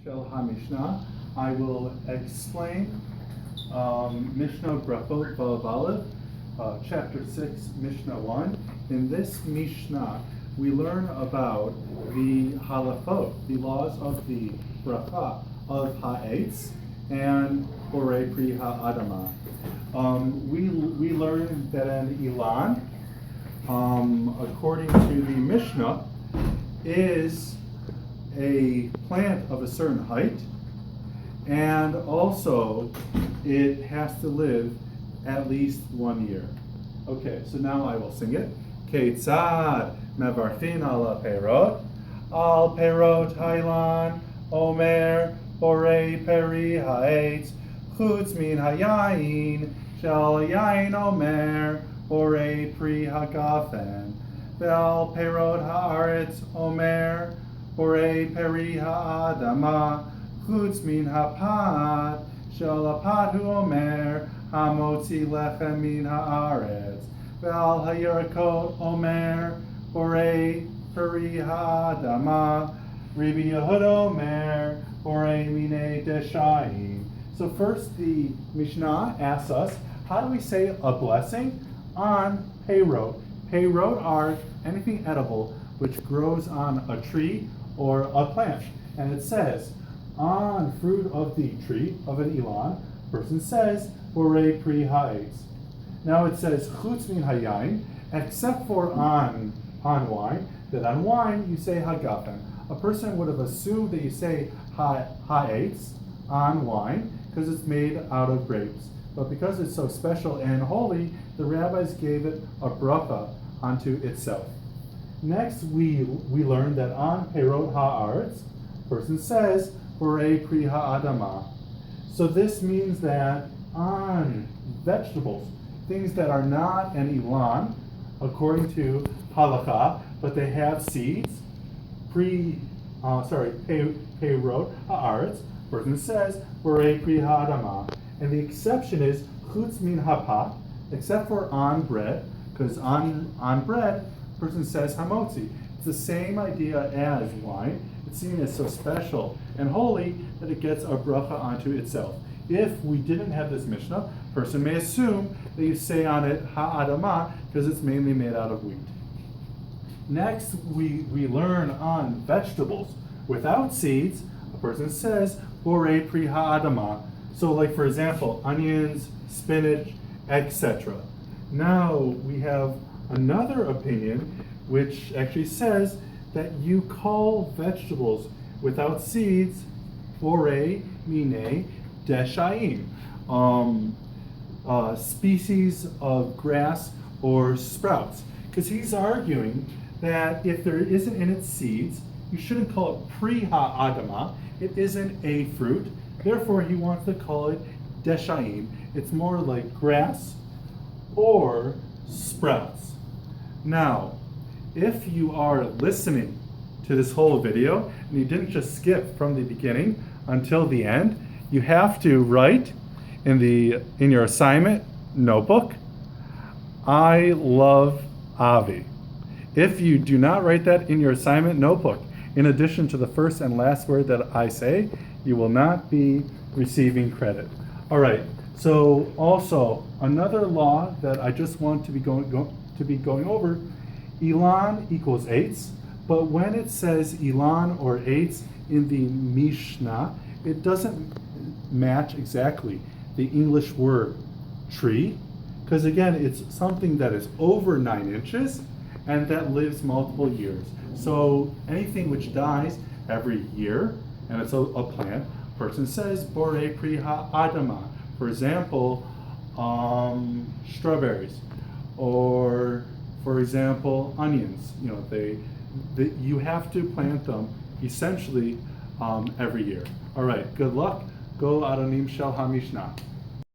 Shel HaMishnah, I will explain Mishna Brachot Vav Aleph, chapter 6, Mishnah 1. In this Mishnah, we learn about the halachot, the laws of the bracha of ha'etz and borei pri ha'adama. We learn that an ilan, according to the Mishnah, is a plant of a certain height, and also it has to live at least 1 year. Okay, so now I will sing it. Ketzad mevarchin al perot hailan omer borei peri ha'etz chutz min hayayin shel yayin omer borei pri hagafen ve'al perot ha'aretz omer borei peri ha'adama chutz min ha'pad shel ha'pad hu omer hamotzi lechem min ha'aretz ve'al ha'yerakot omer borei peri ha'adama Rabbi Yehuda omer borei minei deshayim. So first the Mishnah asks us, how do we say a blessing on peyrot? Peyrot are anything edible which grows on a tree or a plant. And it says, on fruit of the tree, of an ilan, person says, borei pri ha'etz. Now it says, chutz min hayayin, except for on wine, that on wine you say hagafen. A person would have assumed that you say ha'etz on wine, because it's made out of grapes. But because it's so special and holy, the rabbis gave it a bracha onto itself. Next, we learn that on perot ha'aretz, person says, borei pri ha'adama. So this means that on vegetables, things that are not an ilan, according to halakha, but they have seeds, perot ha'aretz, person says, borei pri ha'adama. And the exception is chutz min ha'pat, except for on bread, because on bread, person says hamotzi. It's the same idea as wine. It's seen as so special and holy that it gets a bracha onto itself. If we didn't have this Mishnah, person may assume that you say on it ha'adama because it's mainly made out of wheat. Next, we learn on vegetables without seeds, a person says borei pri ha'adama. So like for example, onions, spinach, etc. Now we have another opinion which actually says that you call vegetables without seeds borei minei deshayim, species of grass or sprouts. Because he's arguing that if there isn't in its seeds, you shouldn't call it pri ha'adama. It isn't a fruit. Therefore, he wants to call it deshayim. It's more like grass or sprouts. Now, if you are listening to this whole video and you didn't just skip from the beginning until the end, you have to write in your assignment notebook, I love Avi. If you do not write that in your assignment notebook, in addition to the first and last word that I say, you will not be receiving credit. All right. So also another law that I just want to be going over, ilan equals eitz, but when it says ilan or eitz in the Mishnah, it doesn't match exactly the English word tree, because again, it's something that is over 9 inches and that lives multiple years. So anything which dies every year, and it's a plant, person says borei pri ha'adama. For example, strawberries, or for example, onions. You know, you have to plant them essentially every year. All right, good luck. Go Adonim Shel HaMishnah.